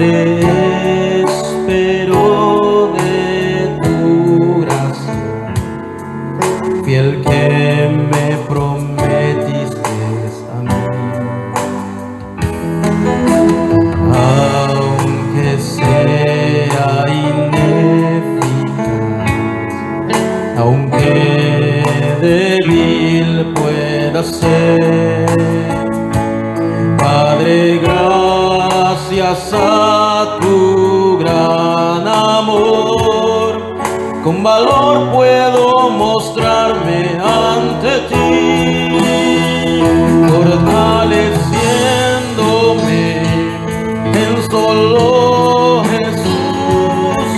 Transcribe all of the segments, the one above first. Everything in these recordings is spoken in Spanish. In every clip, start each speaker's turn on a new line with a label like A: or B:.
A: Padre, espero de tu gracia, fiel que me prometiste a mí. Aunque sea ineficaz, aunque débil pueda ser, Padre, gracias a tu gran amor, con valor puedo mostrarme ante ti, fortaleciéndome en solo Jesús,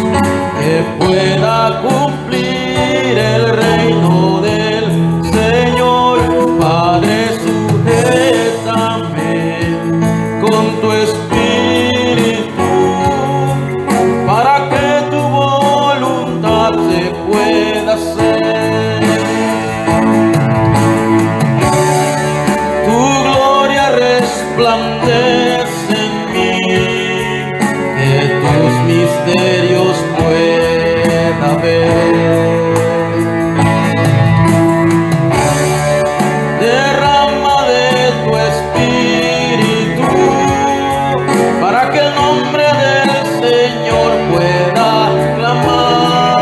A: que pueda cumplir el reino del Señor. Padre, sujétame con tu espíritu, para que tu voluntad se pueda hacer. Tu gloria resplandece en mí, que tus misterios pueda ver. Derrama de tu espíritu, para que el nombre del Señor pueda clamar,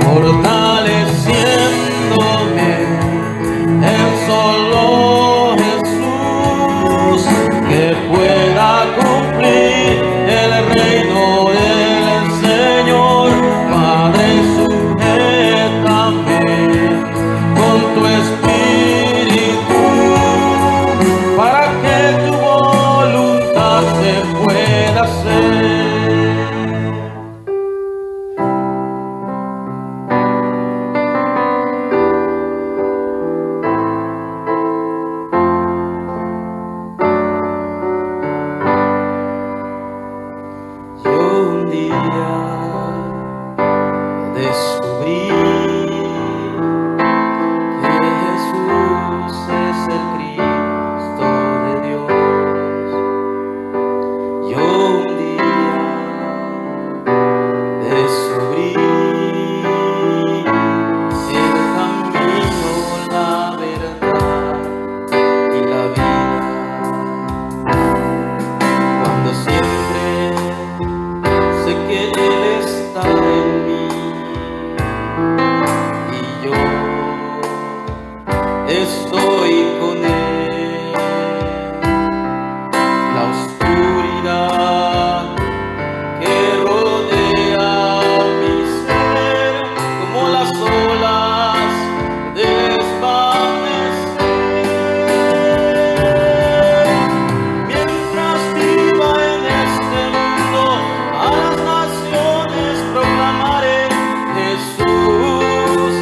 A: fortaleciéndome en solo Jesús, que pueda cumplir el reino del Señor. Padre, sujétame con tu espíritu, para que tu voluntad se pueda hacer. Yo un día descubrí que Jesús es el Cristo de Dios. Yo un día descubrí el camino, la verdad y la vida, cuando siempre sé que Él está en mí y yo estoy con Él. La oscuridad que rodea mi ser, como las olas desvanecer. Mientras viva en este mundo, a las naciones proclamaré: Jesús,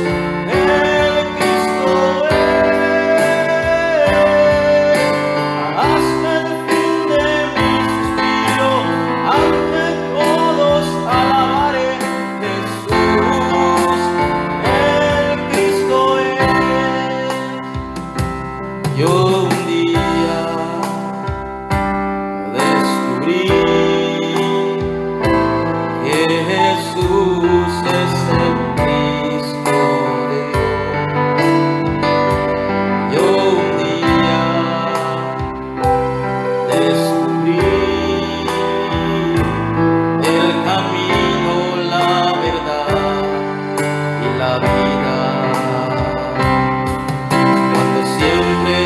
A: el Cristo es. Hasta el fin de mi suspiro, ante todos alabaré: Jesús, el Cristo es. Yo un día descubrí que Jesús es el Cristo de Dios. Yo un día descubrí el camino, la verdad y la vida, cuando siempre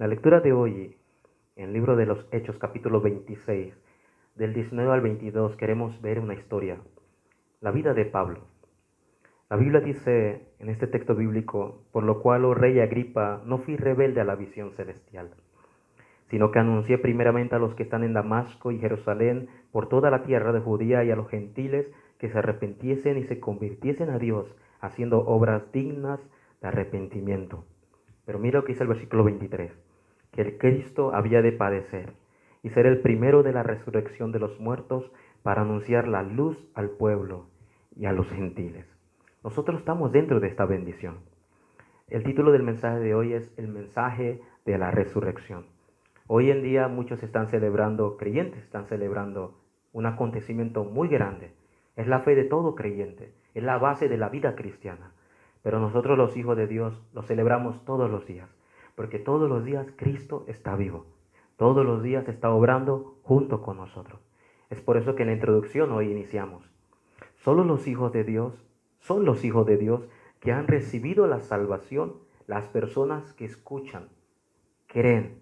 B: La lectura de hoy, en el libro de los Hechos, capítulo 26, del 19 al 22, queremos ver una historia, la vida de Pablo. La Biblia dice en este texto bíblico, por lo cual, oh rey Agripa, no fui rebelde a la visión celestial, sino que anuncié primeramente a los que están en Damasco y Jerusalén, por toda la tierra de Judía y a los gentiles, que se arrepintiesen y se convirtiesen a Dios, haciendo obras dignas de arrepentimiento. Pero mira lo que dice el versículo 23, que el Cristo había de padecer y ser el primero de la resurrección de los muertos para anunciar la luz al pueblo y a los gentiles. Nosotros estamos dentro de esta bendición. El título del mensaje de hoy es el mensaje de la resurrección. Hoy en día muchos están celebrando, creyentes están celebrando un acontecimiento muy grande. Es la fe de todo creyente, es la base de la vida cristiana. Pero nosotros los hijos de Dios lo celebramos todos los días, porque todos los días Cristo está vivo. Todos los días está obrando junto con nosotros. Es por eso que en la introducción hoy iniciamos. Solo los hijos de Dios son los hijos de Dios que han recibido la salvación, las personas que escuchan, creen,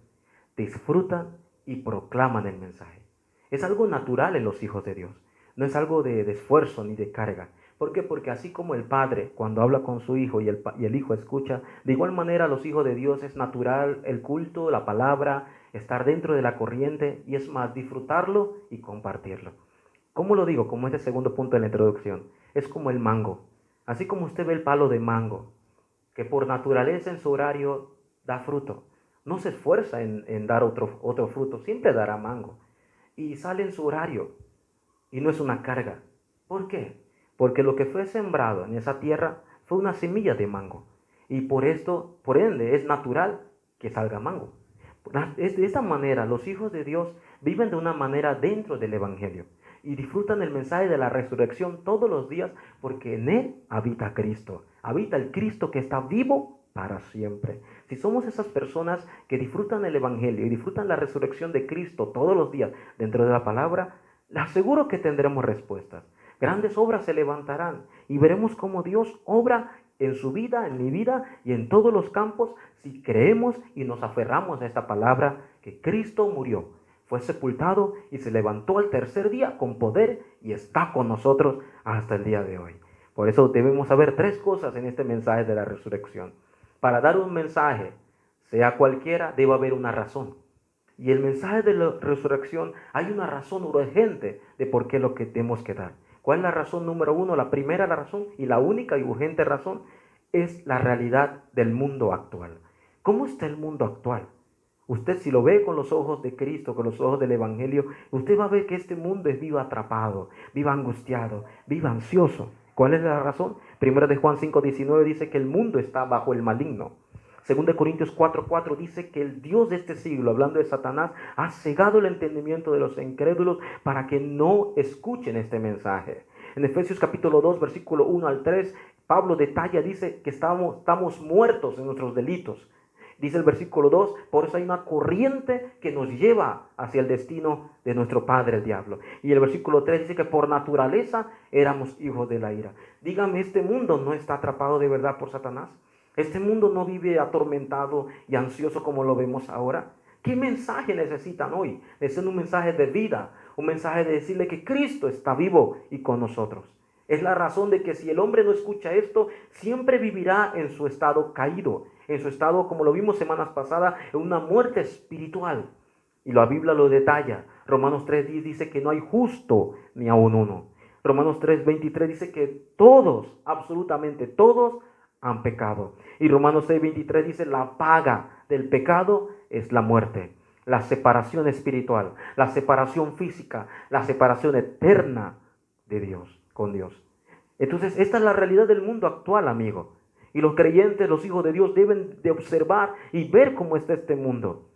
B: disfrutan y proclaman el mensaje. Es algo natural en los hijos de Dios. No es algo de esfuerzo ni de carga. ¿Por qué? Porque así como el padre cuando habla con su hijo y el hijo escucha, de igual manera los hijos de Dios es natural el culto, la palabra, estar dentro de la corriente y es más, disfrutarlo y compartirlo. ¿Cómo lo digo? Como este segundo punto de la introducción. Es como el mango. Así como usted ve el palo de mango, que por naturaleza en su horario da fruto. No se esfuerza en dar otro fruto, siempre dará mango. Y sale en su horario y no es una carga. ¿Por qué? Porque lo que fue sembrado en esa tierra fue una semilla de mango. Y por ende, es natural que salga mango. De esta manera, los hijos de Dios viven de una manera dentro del Evangelio y disfrutan el mensaje de la resurrección todos los días porque en él habita Cristo. Habita el Cristo que está vivo para siempre. Si somos esas personas que disfrutan el Evangelio y disfrutan la resurrección de Cristo todos los días dentro de la palabra, les aseguro que tendremos respuestas. Grandes obras se levantarán y veremos cómo Dios obra en su vida, en mi vida y en todos los campos si creemos y nos aferramos a esta palabra que Cristo murió, fue sepultado y se levantó al tercer día con poder y está con nosotros hasta el día de hoy. Por eso debemos saber tres cosas en este mensaje de la resurrección. Para dar un mensaje, sea cualquiera, debe haber una razón. Y el mensaje de la resurrección, hay una razón urgente de por qué lo que tenemos que dar. ¿Cuál es la razón número uno? La primera razón y la única y urgente razón es la realidad del mundo actual. ¿Cómo está el mundo actual? Usted si lo ve con los ojos de Cristo, con los ojos del Evangelio, usted va a ver que este mundo es vivo atrapado, vivo angustiado, vivo ansioso. ¿Cuál es la razón? Primero de Juan 5:19 dice que el mundo está bajo el maligno. Segunda de Corintios 4:4 dice que el Dios de este siglo, hablando de Satanás, ha cegado el entendimiento de los incrédulos para que no escuchen este mensaje. En Efesios capítulo 2, versículo 1 al 3, Pablo detalla, dice que estamos muertos en nuestros delitos. Dice el versículo 2, por eso hay una corriente que nos lleva hacia el destino de nuestro padre el diablo. Y el versículo 3 dice que por naturaleza éramos hijos de la ira. Dígame, ¿este mundo no está atrapado de verdad por Satanás? ¿Este mundo no vive atormentado y ansioso como lo vemos ahora? ¿Qué mensaje necesitan hoy? Necesitan un mensaje de vida, un mensaje de decirle que Cristo está vivo y con nosotros. Es la razón de que si el hombre no escucha esto, siempre vivirá en su estado caído, en su estado, como lo vimos semanas pasadas, en una muerte espiritual. Y la Biblia lo detalla. Romanos 3:10 dice que no hay justo ni aun uno. Romanos 3:23 dice que todos, absolutamente todos, han pecado. Y Romanos 6:23 dice la paga del pecado es la muerte. La separación espiritual, la separación física, la separación eterna de Dios, con Dios. Entonces, esta es la realidad del mundo actual, amigo. Y los creyentes, los hijos de Dios, deben de observar y ver cómo está este mundo.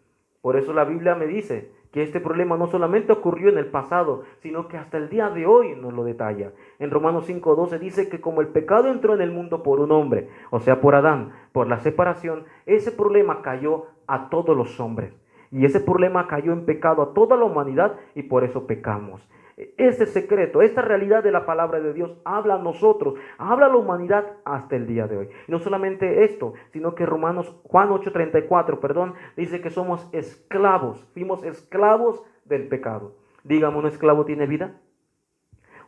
B: Por eso la Biblia me dice que este problema no solamente ocurrió en el pasado, sino que hasta el día de hoy nos lo detalla. En Romanos 5:12 dice que como el pecado entró en el mundo por un hombre, o sea, por Adán, por la separación, ese problema cayó a todos los hombres. Y ese problema cayó en pecado a toda la humanidad y por eso pecamos. Este secreto, esta realidad de la palabra de Dios habla a nosotros, habla a la humanidad hasta el día de hoy. Y no solamente esto, sino que Juan 8:34, dice que somos esclavos, fuimos esclavos del pecado. Dígame, ¿un esclavo tiene vida?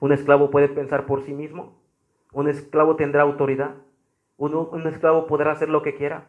B: ¿Un esclavo puede pensar por sí mismo? ¿Un esclavo tendrá autoridad? ¿Un esclavo podrá hacer lo que quiera?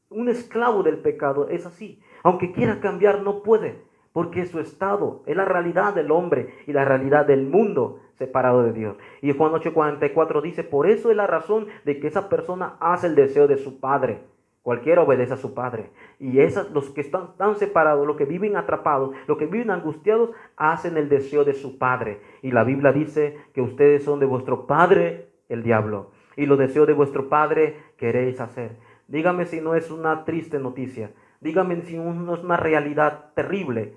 B: Un esclavo del pecado es así. Aunque quiera cambiar, no puede, porque es su estado, es la realidad del hombre y la realidad del mundo separado de Dios. Y Juan 8:44 dice, por eso es la razón de que esa persona hace el deseo de su padre. Cualquiera obedece a su padre. Y los que están tan separados, los que viven atrapados, los que viven angustiados, hacen el deseo de su padre. Y la Biblia dice que ustedes son de vuestro padre, el diablo. Y los deseos de vuestro padre queréis hacer. Dígame si no es una triste noticia. Dígame si no es una realidad terrible.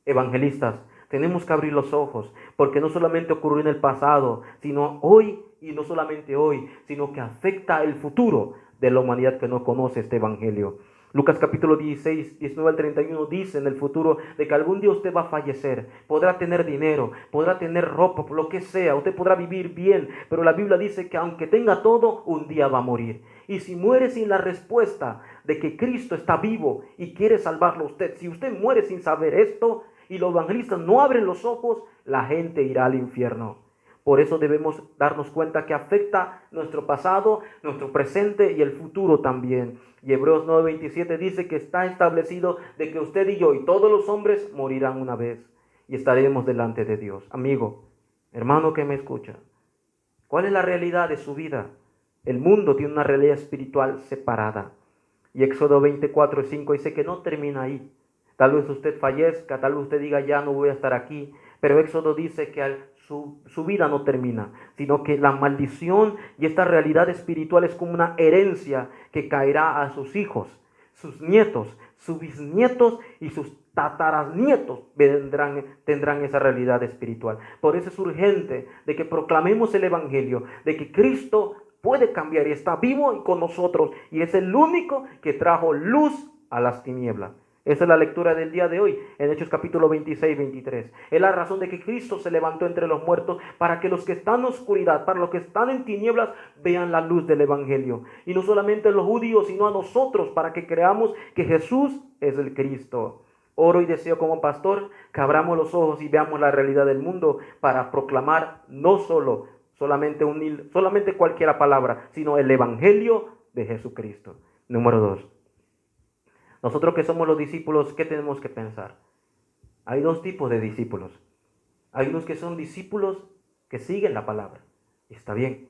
B: Evangelistas, tenemos que abrir los ojos, porque no solamente ocurrió en el pasado, sino hoy, y no solamente hoy, sino que afecta el futuro de la humanidad que no conoce este evangelio. Lucas capítulo 16, 19 al 31 dice en el futuro de que algún día usted va a fallecer, podrá tener dinero, podrá tener ropa, lo que sea, usted podrá vivir bien, pero la Biblia dice que aunque tenga todo, un día va a morir. Y si muere sin la respuesta de que Cristo está vivo y quiere salvarlo a usted, si usted muere sin saber esto y los evangelistas no abren los ojos, la gente irá al infierno. Por eso debemos darnos cuenta que afecta nuestro pasado, nuestro presente y el futuro también. Y Hebreos 9:27 dice que está establecido de que usted y yo y todos los hombres morirán una vez y estaremos delante de Dios. Amigo, hermano que me escucha, ¿cuál es la realidad de su vida? El mundo tiene una realidad espiritual separada. Y Éxodo 24:5 dice que no termina ahí. Tal vez usted fallezca, tal vez usted diga ya no voy a estar aquí, pero Éxodo dice que su vida no termina, sino que la maldición y esta realidad espiritual es como una herencia que caerá a sus hijos, sus nietos, sus bisnietos y sus tatarasnietos tendrán esa realidad espiritual. Por eso es urgente de que proclamemos el evangelio, de que Cristo puede cambiar y está vivo y con nosotros, y es el único que trajo luz a las tinieblas. Esa es la lectura del día de hoy, en Hechos capítulo 26, 23. Es la razón de que Cristo se levantó entre los muertos para que los que están en oscuridad, para los que están en tinieblas, vean la luz del evangelio. Y no solamente a los judíos, sino a nosotros, para que creamos que Jesús es el Cristo. Oro y deseo como pastor que abramos los ojos y veamos la realidad del mundo para proclamar no solamente cualquier palabra, sino el evangelio de Jesucristo. Número 2. Nosotros que somos los discípulos, ¿qué tenemos que pensar? Hay dos tipos de discípulos. Hay unos que son discípulos que siguen la palabra. Y está bien,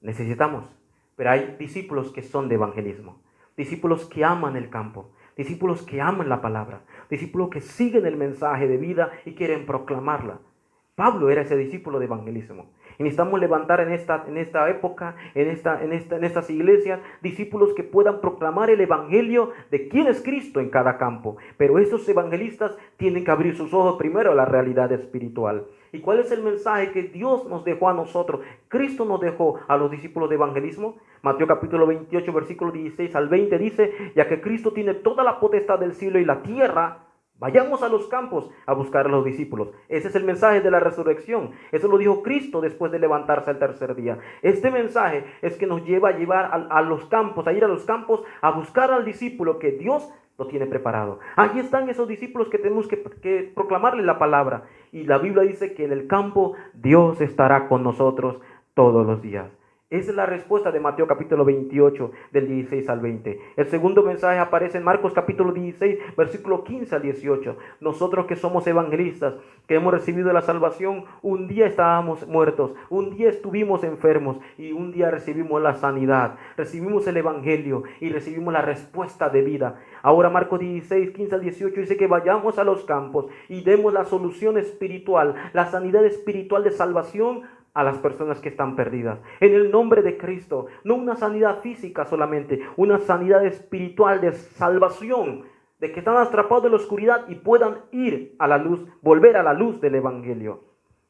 B: necesitamos. Pero hay discípulos que son de evangelismo. Discípulos que aman el campo. Discípulos que aman la palabra. Discípulos que siguen el mensaje de vida y quieren proclamarla. Pablo era ese discípulo de evangelismo. Y necesitamos levantar en esta época, en estas iglesias, discípulos que puedan proclamar el evangelio de quién es Cristo en cada campo. Pero estos evangelistas tienen que abrir sus ojos primero a la realidad espiritual. ¿Y cuál es el mensaje que Dios nos dejó a nosotros? Cristo nos dejó a los discípulos de evangelismo. Mateo capítulo 28, versículo 16 al 20 dice, ya que Cristo tiene toda la potestad del cielo y la tierra, vayamos a los campos a buscar a los discípulos. Ese es el mensaje de la resurrección. Eso lo dijo Cristo después de levantarse al tercer día. Este mensaje es que nos lleva a llevar a los campos, a ir a los campos, a buscar al discípulo que Dios lo tiene preparado. Allí están esos discípulos que tenemos que proclamarle la palabra. Y la Biblia dice que en el campo Dios estará con nosotros todos los días. Esa es la respuesta de Mateo capítulo 28, del 16 al 20. El segundo mensaje aparece en Marcos capítulo 16, versículo 15 al 18. Nosotros que somos evangelistas, que hemos recibido la salvación, un día estábamos muertos, un día estuvimos enfermos y un día recibimos la sanidad, recibimos el evangelio y recibimos la respuesta de vida. Ahora Marcos 16, 15 al 18 dice que vayamos a los campos y demos la solución espiritual, la sanidad espiritual de salvación a las personas que están perdidas. En el nombre de Cristo, no una sanidad física solamente, una sanidad espiritual de salvación, de que están atrapados en la oscuridad y puedan ir a la luz, volver a la luz del evangelio.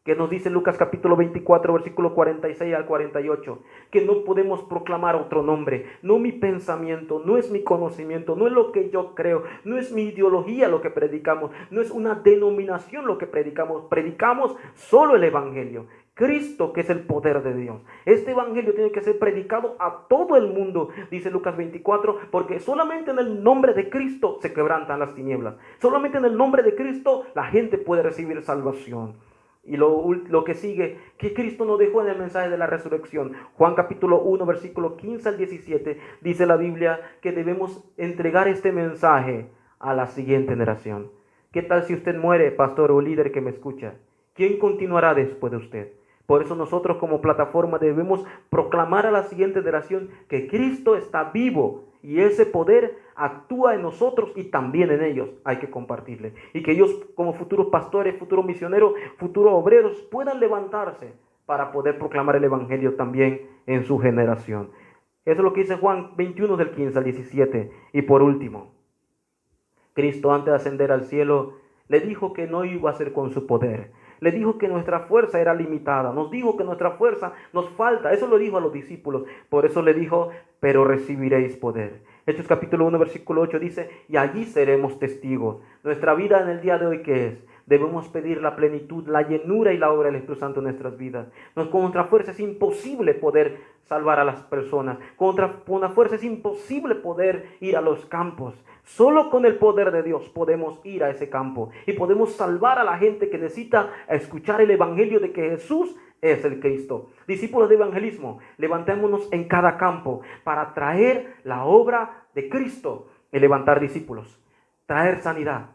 B: que nos dice Lucas capítulo 24, versículo 46 al 48, que no podemos proclamar otro nombre, no mi pensamiento, no es mi conocimiento, no es lo que yo creo, no es mi ideología lo que predicamos, no es una denominación lo que predicamos, predicamos solo el Evangelio. Cristo, que es el poder de Dios. Este evangelio tiene que ser predicado a todo el mundo, dice Lucas 24, porque solamente en el nombre de Cristo se quebrantan las tinieblas. Solamente en el nombre de Cristo la gente puede recibir salvación. Y lo que sigue, que Cristo nos dejó en el mensaje de la resurrección. Juan capítulo 1, versículo 15 al 17, dice la Biblia que debemos entregar este mensaje a la siguiente generación. ¿Qué tal si usted muere, pastor o líder que me escucha? ¿Quién continuará después de usted? Por eso nosotros como plataforma debemos proclamar a la siguiente generación que Cristo está vivo y ese poder actúa en nosotros y también en ellos. Hay que compartirle. Y que ellos como futuros pastores, futuros misioneros, futuros obreros puedan levantarse para poder proclamar el evangelio también en su generación. Eso es lo que dice Juan 21 del 15 al 17. Y por último, Cristo antes de ascender al cielo le dijo que no iba a ser con su poder. Le dijo que nuestra fuerza era limitada. Nos dijo que nuestra fuerza nos falta. Eso lo dijo a los discípulos. Por eso le dijo, pero recibiréis poder. Hechos capítulo 1, versículo 8 dice, y allí seremos testigos. Nuestra vida en el día de hoy, ¿qué es? Debemos pedir la plenitud, la llenura y la obra del Espíritu Santo en nuestras vidas. Con nuestra fuerza es imposible poder salvar a las personas. Con nuestra fuerza es imposible poder ir a los campos. Solo con el poder de Dios podemos ir a ese campo y podemos salvar a la gente que necesita escuchar el evangelio de que Jesús es el Cristo. Discípulos de evangelismo, levantémonos en cada campo para traer la obra de Cristo y levantar discípulos, traer sanidad,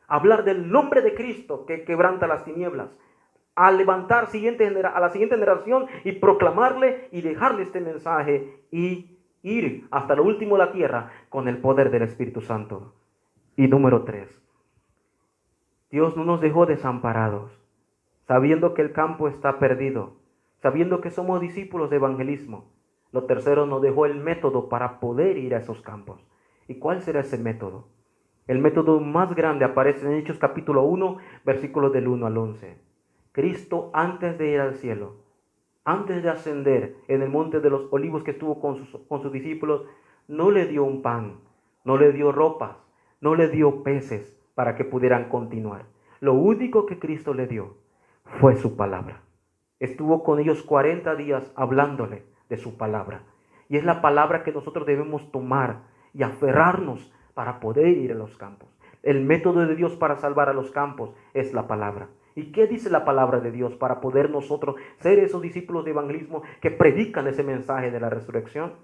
B: hablar del nombre de Cristo que quebranta las tinieblas, a levantar a la siguiente generación y proclamarle y dejarle este mensaje y ir hasta lo último de la tierra con el poder del Espíritu Santo. Y número 3, Dios no nos dejó desamparados, sabiendo que el campo está perdido, sabiendo que somos discípulos de evangelismo. Lo tercero, nos dejó el método para poder ir a esos campos. ¿Y cuál será ese método? El método más grande aparece en Hechos capítulo 1, versículos del 1 al 11. Cristo, antes de ir al cielo, antes de ascender en el monte de los olivos que estuvo con sus discípulos, no le dio un pan, no le dio ropas, no le dio peces para que pudieran continuar. Lo único que Cristo le dio fue su palabra. Estuvo con ellos 40 días hablándole de su palabra. Y es la palabra que nosotros debemos tomar y aferrarnos para poder ir a los campos. El método de Dios para salvar a los campos es la palabra. ¿Y qué dice la palabra de Dios para poder nosotros ser esos discípulos de evangelismo que predican ese mensaje de la resurrección?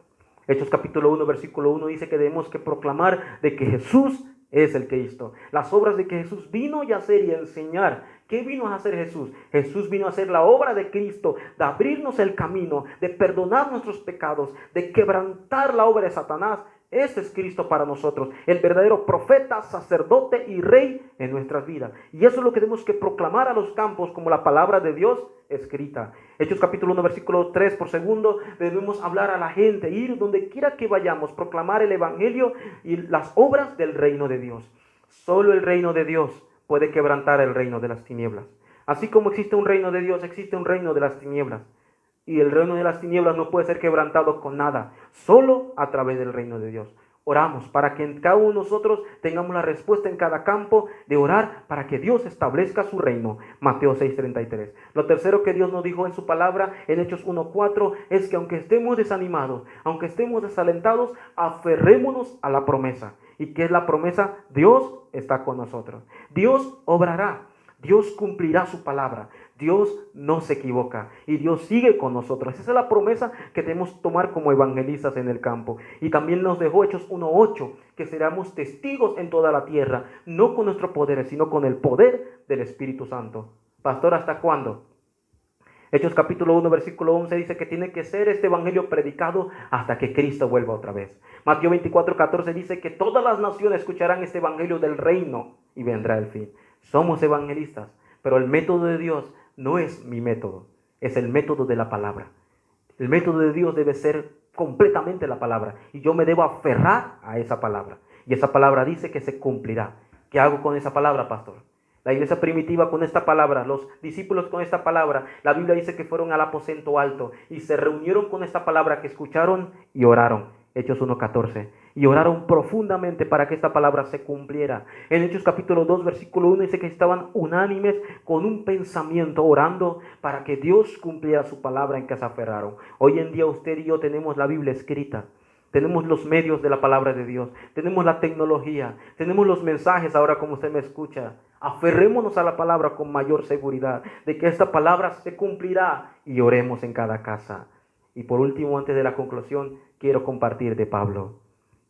B: Hechos capítulo 1, versículo 1 dice que debemos que proclamar de que Jesús es el Cristo. Las obras de que Jesús vino a hacer y a enseñar. ¿Qué vino a hacer Jesús? Jesús vino a hacer la obra de Cristo, de abrirnos el camino, de perdonar nuestros pecados, de quebrantar la obra de Satanás. Este es Cristo para nosotros, el verdadero profeta, sacerdote y rey en nuestras vidas. Y eso es lo que tenemos que proclamar a los campos como la palabra de Dios escrita. Hechos capítulo 1, versículo 3 por segundo, debemos hablar a la gente, ir donde quiera que vayamos, proclamar el evangelio y las obras del reino de Dios. Solo el reino de Dios puede quebrantar el reino de las tinieblas. Así como existe un reino de Dios, existe un reino de las tinieblas. Y el reino de las tinieblas no puede ser quebrantado con nada, solo a través del reino de Dios. Oramos para que en cada uno de nosotros tengamos la respuesta en cada campo de orar para que Dios establezca su reino. Mateo 6:33. Lo tercero que Dios nos dijo en su palabra en Hechos 1:4 es que aunque estemos desanimados, aunque estemos desalentados, aferrémonos a la promesa. ¿Y qué es la promesa? Dios está con nosotros. Dios obrará. Dios cumplirá su palabra. Dios no se equivoca y Dios sigue con nosotros. Esa es la promesa que debemos tomar como evangelistas en el campo. Y también nos dejó Hechos 1:8, que seremos testigos en toda la tierra, no con nuestro poder, sino con el poder del Espíritu Santo. Pastor, ¿hasta cuándo? Hechos capítulo 1, versículo 11 dice que tiene que ser este evangelio predicado hasta que Cristo vuelva otra vez. Mateo 24:14 dice que todas las naciones escucharán este evangelio del reino y vendrá el fin. Somos evangelistas, pero el método de Dios no es mi método, es el método de la palabra. El método de Dios debe ser completamente la palabra y yo me debo aferrar a esa palabra. Y esa palabra dice que se cumplirá. ¿Qué hago con esa palabra, pastor? La iglesia primitiva con esta palabra, los discípulos con esta palabra, la Biblia dice que fueron al aposento alto y se reunieron con esta palabra que escucharon y oraron. Hechos 1:14. Y oraron profundamente para que esta palabra se cumpliera. En Hechos capítulo 2, versículo 1 dice que estaban unánimes con un pensamiento, orando para que Dios cumpliera su palabra en que se aferraron. Hoy en día usted y yo tenemos la Biblia escrita. Tenemos los medios de la palabra de Dios. Tenemos la tecnología. Tenemos los mensajes ahora como usted me escucha. Aferrémonos a la palabra con mayor seguridad de que esta palabra se cumplirá y oremos en cada casa. Y por último, antes de la conclusión, quiero compartir de Pablo.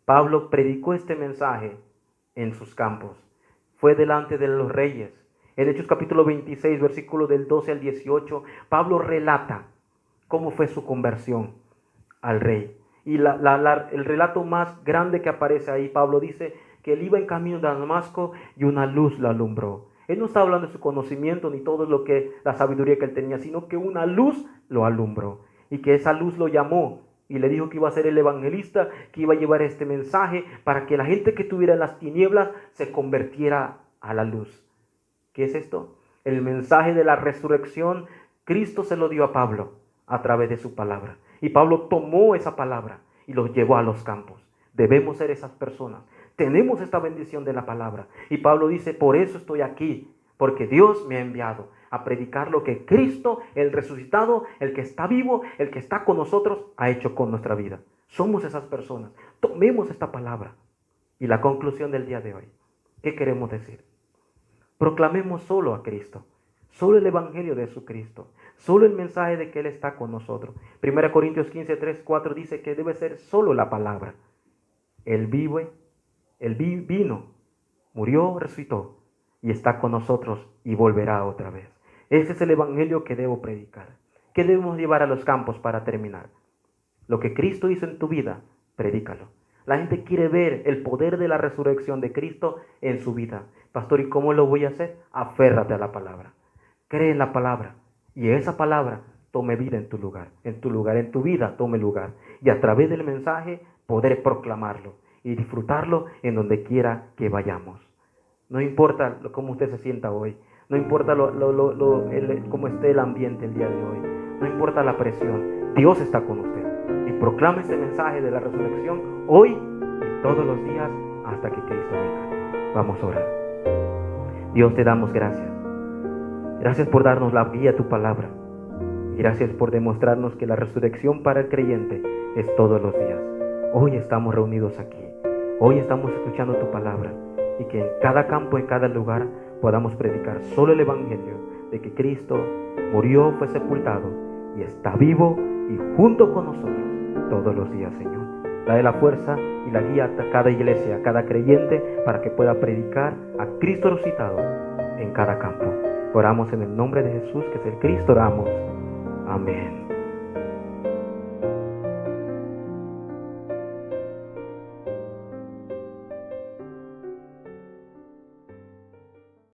B: Pablo predicó este mensaje en sus campos. Fue delante de los reyes. En Hechos capítulo 26, versículos del 12 al 18, Pablo relata cómo fue su conversión al rey. Y el relato más grande que aparece ahí, Pablo dice que él iba en camino de Damasco y una luz lo alumbró. Él no está hablando de su conocimiento ni todo la sabiduría que él tenía, sino que una luz lo alumbró. Y que esa luz lo llamó y le dijo que iba a ser el evangelista, que iba a llevar este mensaje para que la gente que estuviera en las tinieblas se convirtiera a la luz. ¿Qué es esto? El mensaje de la resurrección, Cristo se lo dio a Pablo a través de su palabra. Y Pablo tomó esa palabra y los llevó a los campos. Debemos ser esas personas. Tenemos esta bendición de la palabra. Y Pablo dice, por eso estoy aquí, porque Dios me ha enviado a predicar lo que Cristo, el resucitado, el que está vivo, el que está con nosotros, ha hecho con nuestra vida. Somos esas personas. Tomemos esta palabra. Y la conclusión del día de hoy, ¿qué queremos decir? Proclamemos solo a Cristo, solo el evangelio de Jesucristo, solo el mensaje de que Él está con nosotros. 1 Corintios 15, 3, 4 dice que debe ser solo la palabra. Él vive, Él vino, murió, resucitó y está con nosotros y volverá otra vez. Ese es el evangelio que debo predicar. ¿Qué debemos llevar a los campos para terminar? Lo que Cristo hizo en tu vida, predícalo. La gente quiere ver el poder de la resurrección de Cristo en su vida. Pastor, ¿y cómo lo voy a hacer? Aférrate a la palabra. Cree en la palabra. Y esa palabra tome vida en tu lugar. En tu vida tome lugar. Y a través del mensaje poder proclamarlo y disfrutarlo en donde quiera que vayamos. No importa cómo usted se sienta hoy. No importa cómo esté el ambiente el día de hoy. No importa la presión. Dios está con usted. Y proclame este mensaje de la resurrección hoy y todos los días hasta que Cristo venga. Vamos a orar. Dios, te damos gracias. Gracias por darnos la guía a tu palabra. Y gracias por demostrarnos que la resurrección para el creyente es todos los días. Hoy estamos reunidos aquí. Hoy estamos escuchando tu palabra. Y que en cada campo, en cada lugar, podamos predicar solo el evangelio de que Cristo murió, fue sepultado y está vivo y junto con nosotros todos los días, Señor. Dale la fuerza y la guía a cada iglesia, a cada creyente, para que pueda predicar a Cristo resucitado en cada campo. Oramos en el nombre de Jesús, que es el Cristo, oramos. Amén.